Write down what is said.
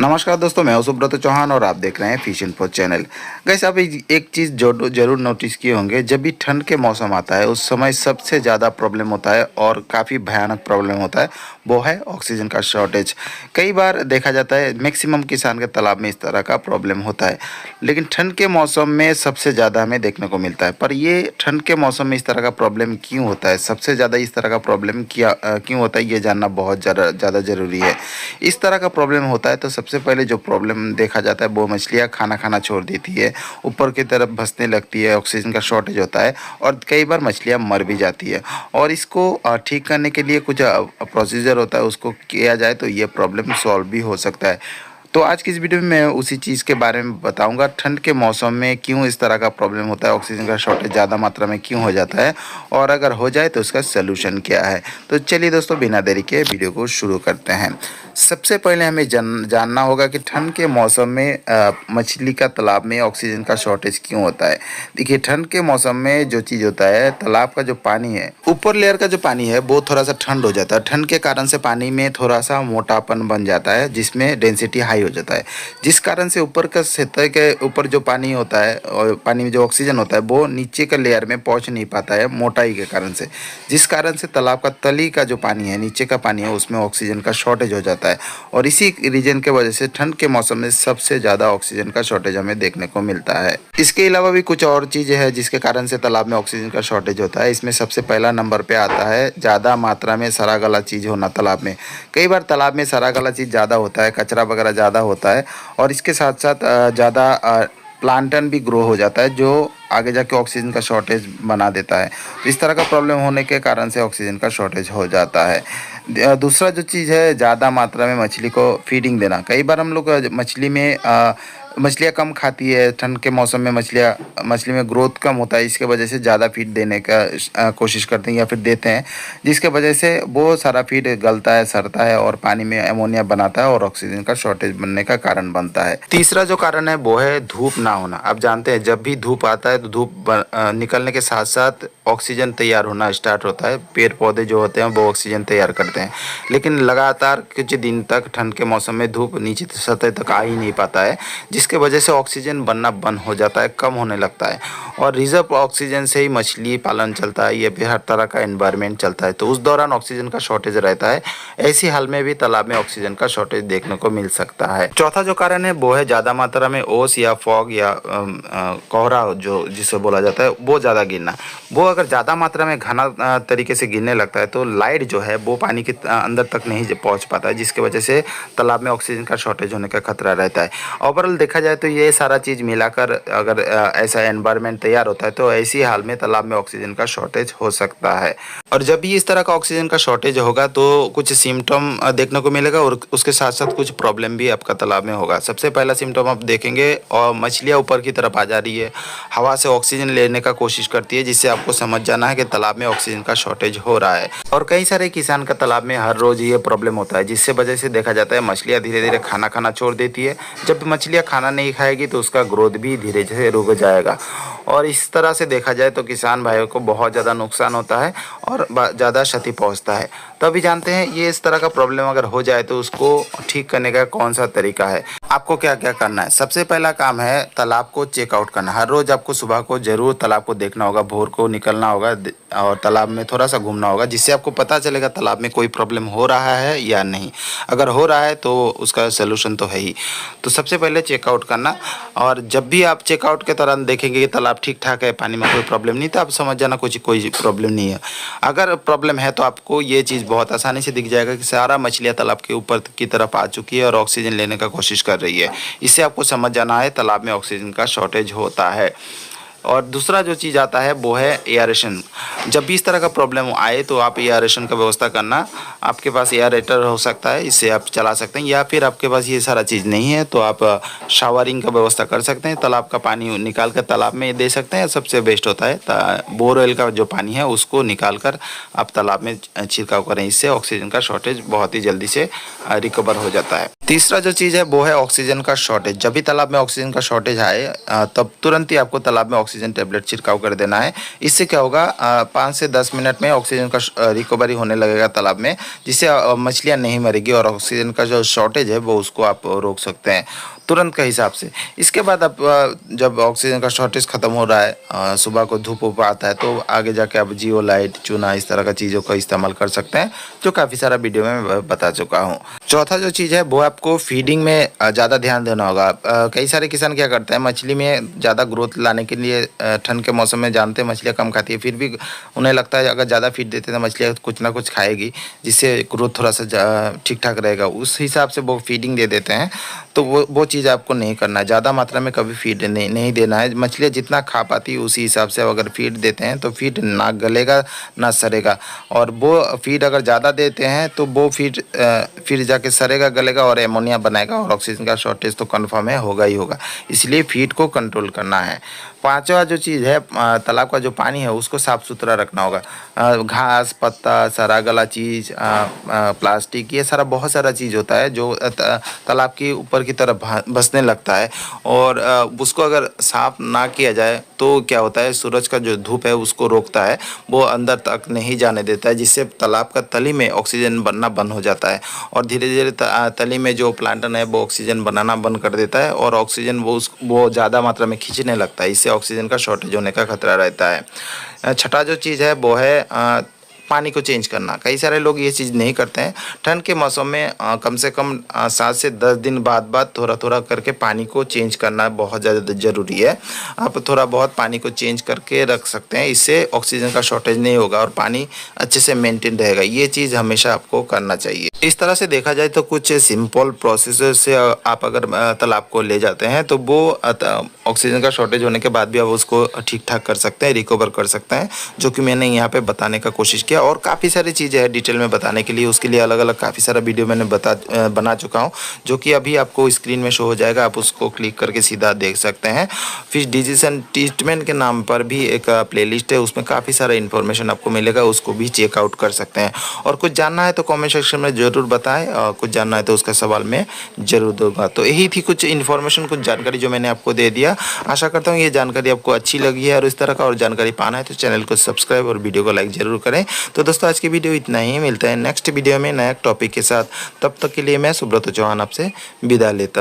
नमस्कार दोस्तों, मैं हूं सुब्रत चौहान और आप देख रहे हैं फिश इन्फो चैनल। गैस आप एक चीज़ जो जरूर नोटिस किए होंगे, जब भी ठंड के मौसम आता है उस समय सबसे ज़्यादा प्रॉब्लम होता है और काफ़ी भयानक प्रॉब्लम होता है, वो है ऑक्सीजन का शॉर्टेज। कई बार देखा जाता है मैक्सिमम किसान के तालाब में इस तरह का प्रॉब्लम होता है, लेकिन ठंड के मौसम में सबसे ज़्यादा हमें देखने को मिलता है। पर ये ठंड के मौसम में इस तरह का प्रॉब्लम क्यों होता है, सबसे ज़्यादा इस तरह का प्रॉब्लम क्यों होता है, ये जानना बहुत ज़्यादा ज़रूरी है। इस तरह का प्रॉब्लम होता है तो सबसे पहले जो प्रॉब्लम देखा जाता है वो मछलियाँ खाना खाना छोड़ देती है, ऊपर की तरफ भसने लगती है, ऑक्सीजन का शॉर्टेज होता है और कई बार मछलियाँ मर भी जाती है। और इसको ठीक करने के लिए कुछ प्रोसीजर होता है, उसको किया जाए तो ये प्रॉब्लम सॉल्व भी हो सकता है। तो आज की इस वीडियो में मैं उसी चीज़ के बारे में बताऊंगा, ठंड के मौसम में क्यों इस तरह का प्रॉब्लम होता है, ऑक्सीजन का शॉर्टेज ज़्यादा मात्रा में क्यों हो जाता है और अगर हो जाए तो उसका सलूशन क्या है। तो चलिए दोस्तों, बिना देरी के वीडियो को शुरू करते हैं। सबसे पहले हमें जानना होगा कि ठंड के मौसम में मछली का तालाब में ऑक्सीजन का शॉर्टेज क्यों होता है। देखिए, ठंड के मौसम में जो चीज़ होता है, तालाब का जो पानी है, ऊपर लेयर का जो पानी है वो थोड़ा सा ठंड हो जाता है। ठंड के कारण से पानी में थोड़ा सा मोटापन बन जाता है, जिसमें डेंसिटी हाई हो जाता है, जिस कारण से ऊपर का सतह के ऊपर जो पानी होता है और पानी में जो ऑक्सीजन होता है वो नीचे के लेयर में पहुंच नहीं पाता है मोटाई के कारण से, जिस कारण से तालाब का तली का जो पानी है, नीचे का पानी है, उसमें ऑक्सीजन का शॉर्टेज हो जाता है। और इसी रीजन के वजह से ठंड के मौसम में सबसे ज़्यादा ऑक्सीजन का शॉर्टेज हमें देखने को मिलता है। इसके अलावा भी कुछ और चीज़ें हैं जिसके कारण से तालाब में ऑक्सीजन का शॉर्टेज होता है। इसमें सबसे पहला नंबर पे आता है ज़्यादा मात्रा में सड़ा गला चीज़ होना तालाब में। कई बार तालाब में सड़ा गला चीज़ ज़्यादा होता है, कचरा वगैरह ज़्यादा होता है और इसके साथ साथ ज़्यादा प्लांटन भी ग्रो हो जाता है, जो आगे जाके ऑक्सीजन का शॉर्टेज बना देता है। तो इस तरह का प्रॉब्लम होने के कारण से ऑक्सीजन का शॉर्टेज हो जाता है। दूसरा जो चीज़ है, ज़्यादा मात्रा में मछली को फीडिंग देना। कई बार हम लोग मछलियाँ कम खाती है, ठंड के मौसम में मछली में ग्रोथ कम होता है, इसके वजह से ज़्यादा फीड देने का कोशिश करते हैं या फिर देते हैं, जिसके वजह से वो सारा फीड गलता है, सड़ता है और पानी में अमोनिया बनाता है और ऑक्सीजन का शॉर्टेज बनने का कारण बनता है। तीसरा जो कारण है वो है धूप ना होना। आप जानते हैं जब भी धूप आता है तो धूप निकलने के साथ साथ ऑक्सीजन तैयार होना स्टार्ट होता है। पेड़ पौधे जो होते हैं वो ऑक्सीजन तैयार करते हैं, लेकिन लगातार कुछ दिन तक ठंड के मौसम में धूप नीचे सतह तक आ ही नहीं पाता है, जिसके वजह से ऑक्सीजन बनना बंद हो जाता है, कम होने लगता है और रिजर्व ऑक्सीजन से ही मछली पालन चलता है या फिर हर तरह का एनवायरनमेंट चलता है। तो उस दौरान ऑक्सीजन का शॉर्टेज रहता है। ऐसी हाल में भी तालाब में ऑक्सीजन का शॉर्टेज देखने को मिल सकता है। चौथा जो कारण है वो है ज़्यादा मात्रा में ओस या फॉग या कोहरा जो जिसे बोला जाता है वो ज़्यादा गिरना। वो अगर ज़्यादा मात्रा में घना तरीके से गिरने लगता है तो लाइट जो है वो पानी के अंदर तक नहीं पहुँच पाता है, जिसकी वजह से तालाब में ऑक्सीजन का शॉर्टेज होने का खतरा रहता है। ओवरऑल देखा जाए तो ये सारा चीज़ मिलाकर अगर ऐसा एनवायरनमेंट तैयार होता है तो ऐसी हाल में तालाब में ऑक्सीजन का शॉर्टेज हो सकता है। और जब भी इस तरह का ऑक्सीजन का शॉर्टेज होगा तो कुछ सिम्टम देखने को मिलेगा और उसके साथ साथ कुछ प्रॉब्लम भी आपका तालाब में होगा। सबसे पहला सिम्टम आप देखेंगे और मछलियाँ ऊपर की तरफ आ जा रही है, हवा से ऑक्सीजन लेने का कोशिश करती है, जिससे आपको समझ जाना है कि तालाब में ऑक्सीजन का शॉर्टेज हो रहा है। और कई सारे किसान का तालाब में हर रोज़ ये प्रॉब्लम होता है, जिससे वजह से देखा जाता है मछलियाँ धीरे धीरे खाना खाना छोड़ देती है। जब मछलियाँ खाना नहीं खाएगी तो उसका ग्रोथ भी धीरे धीरे रुक जाएगा और इस तरह से देखा जाए तो किसान भाइयों को बहुत ज़्यादा नुकसान होता है और ज़्यादा क्षति पहुंचता है। तो अभी जानते हैं ये इस तरह का प्रॉब्लम अगर हो जाए तो उसको ठीक करने का कौन सा तरीका है। आपको क्या क्या करना है। सबसे पहला काम है तालाब को चेकआउट करना। हर रोज़ आपको सुबह को ज़रूर तालाब को देखना होगा, भोर को निकलना होगा और तालाब में थोड़ा सा घूमना होगा, जिससे आपको पता चलेगा तालाब में कोई प्रॉब्लम हो रहा है या नहीं। अगर हो रहा है तो उसका सलूशन तो है ही। तो सबसे पहले चेकआउट करना, और जब भी आप चेकआउट के दौरान देखेंगे कि तालाब ठीक ठाक है, पानी में कोई प्रॉब्लम नहीं, तो आप समझ जाना कोई प्रॉब्लम नहीं है। अगर प्रॉब्लम है तो आपको ये चीज़ बहुत आसानी से दिख जाएगा कि सारा मछलियाँ तालाब के ऊपर की तरफ आ चुकी है और ऑक्सीजन लेने का कोशिश कर रही है। इससे आपको समझ जाना है तालाब में ऑक्सीजन का शॉर्टेज होता है। और दूसरा जो चीज़ आता है वो है एयरेशन। जब भी इस तरह का प्रॉब्लम आए तो आप एयरेशन का व्यवस्था करना। आपके पास एयरेटर हो सकता है, इससे आप चला सकते हैं, या फिर आपके पास ये सारा चीज़ नहीं है तो आप शावरिंग का व्यवस्था कर सकते हैं। तालाब का पानी निकाल कर तालाब में दे सकते हैं। सबसे बेस्ट होता है बोरवेल का जो पानी है उसको निकाल कर आप तालाब में छिड़काव करें। इससे ऑक्सीजन का शॉर्टेज बहुत ही जल्दी से रिकवर हो जाता है। तीसरा जो चीज़ है वो है ऑक्सीजन का शॉर्टेज। जब भी तालाब में ऑक्सीजन का शॉर्टेज आए तब तुरंत ही आपको तालाब में ऑक्सीजन टैबलेट छिड़काव कर देना है। इससे क्या होगा 5 से 10 मिनट में ऑक्सीजन का रिकवरी होने लगेगा तालाब में, जिससे मछलियाँ नहीं मरेगी और ऑक्सीजन का जो शॉर्टेज है वो उसको आप रोक सकते हैं तुरंत के हिसाब से। इसके बाद आप जब ऑक्सीजन का शॉर्टेज ख़त्म हो रहा है, सुबह को धूप वूप आता है, तो आगे जाके आप जियोलाइट, चूना इस तरह का चीज़ों का इस्तेमाल कर सकते हैं, जो काफ़ी सारा वीडियो में मैं बता चुका हूँ। चौथा जो चीज़ है वो आपको फीडिंग में ज़्यादा ध्यान देना होगा। कई सारे किसान क्या करते हैं, मछली में ज़्यादा ग्रोथ लाने के लिए ठंड के मौसम में जानते हैं मछलियाँ कम खाती है, फिर भी उन्हें लगता है अगर ज़्यादा फीड देते हैं तो मछलियाँ कुछ ना कुछ खाएगी, जिससे ग्रोथ थोड़ा सा ठीक ठाक रहेगा, उस हिसाब से वो फीडिंग दे देते हैं। तो वो चीज़ आपको नहीं करना है, ज़्यादा मात्रा में कभी फीड नहीं देना है। मछलियाँ जितना खा पाती है उसी हिसाब से अगर फीड देते हैं तो फीड ना गलेगा ना सड़ेगा, और वो फीड अगर ज़्यादा देते हैं तो वो फीड फिर जाके सड़ेगा, गलेगा और एमोनिया बनाएगा और ऑक्सीजन का शॉर्टेज तो कन्फर्म है, होगा ही होगा। इसलिए फीड को कंट्रोल करना है। पांचवा जो चीज़ है, तालाब का जो पानी है उसको साफ़ सुथरा रखना होगा। घास, पत्ता, सड़ा गला चीज़, प्लास्टिक, ये सारा बहुत सारा चीज़ होता है जो तालाब के ऊपर की तरफ बसने लगता है, और उसको अगर साफ़ ना किया जाए तो क्या होता है, सूरज का जो धूप है उसको रोकता है, वो अंदर तक नहीं जाने देता है, जिससे तालाब का तली में ऑक्सीजन बनना बंद हो जाता है, और धीरे धीरे तली में जो प्लांटन है वो ऑक्सीजन बनाना बंद कर देता है, और ऑक्सीजन वो ज़्यादा मात्रा में खींचने लगता है। इससे ऑक्सीजन का शॉर्टेज होने का खतरा रहता है। छठा जो चीज़ है वो है पानी को चेंज करना। कई सारे लोग ये चीज़ नहीं करते हैं। ठंड के मौसम में कम से कम 7 से 10 दिन बाद थोड़ा थोड़ा करके पानी को चेंज करना बहुत ज़्यादा ज़रूरी है। आप थोड़ा बहुत पानी को चेंज करके रख सकते हैं, इससे ऑक्सीजन का शॉर्टेज नहीं होगा और पानी अच्छे से मेंटेन रहेगा। ये चीज़ हमेशा आपको करना चाहिए। इस तरह से देखा जाए तो कुछ सिंपल प्रोसेस से आप अगर तालाब को ले जाते हैं तो वो ऑक्सीजन का शॉर्टेज होने के बाद भी आप उसको ठीक ठाक कर सकते हैं, रिकवर कर सकते हैं, जो कि मैंने यहाँ पे बताने का कोशिश किया। और काफ़ी सारी चीज़ें हैं डिटेल में बताने के लिए, उसके लिए अलग अलग काफ़ी सारा वीडियो मैंने बना चुका हूँ, जो कि अभी आपको स्क्रीन में शो हो जाएगा, आप उसको क्लिक करके सीधा देख सकते हैं। फिश डिजीज़न ट्रीटमेंट के नाम पर भी एक प्लेलिस्ट है, उसमें काफ़ी सारा इन्फॉर्मेशन आपको मिलेगा, उसको भी चेकआउट कर सकते हैं। और कुछ जानना है तो कॉमेंट सेक्शन में ज़रूर बताएं, और कुछ जानना है तो उसका सवाल मैं ज़रूर दूंगा। तो यही थी कुछ इन्फॉर्मेशन, कुछ जानकारी जो मैंने आपको दे दिया। आशा करता हूँ ये जानकारी आपको अच्छी लगी है, और इस तरह का और जानकारी पाना है तो चैनल को सब्सक्राइब और वीडियो को लाइक ज़रूर करें। तो दोस्तों आज की वीडियो इतना ही, मिलता है नेक्स्ट वीडियो में नया टॉपिक के साथ। तब तक के लिए मैं सुब्रत चौहान आपसे विदा लेता हूँ।